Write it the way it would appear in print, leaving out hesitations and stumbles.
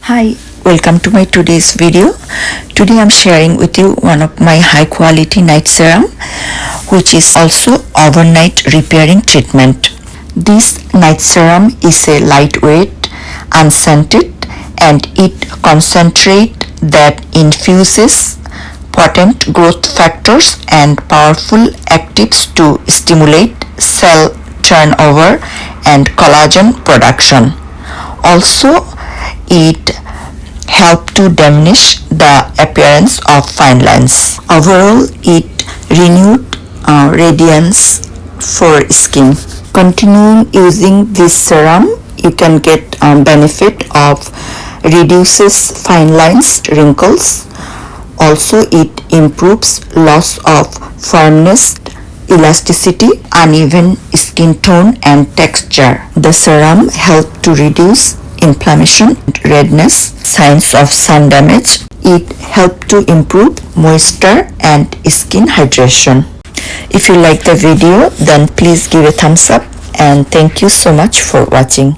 Hi, welcome to my today's video. Today I'm sharing with you one of my high quality night serum, which is also overnight repairing treatment. This night serum is a lightweight, unscented, and it concentrate that infuses potent growth factors and powerful actives to stimulate cell turnover and collagen production. Also, it help to diminish the appearance of fine lines. Overall, it renewed radiance for skin. Continuing using this serum, you can get benefit of reduces fine lines, wrinkles. Also, it improves loss of firmness, elasticity, uneven skin tone and texture. The serum helps to reduce inflammation, redness, signs of sun damage. It helps to improve moisture and skin hydration. If you like the video, then please give a thumbs up and thank you so much for watching.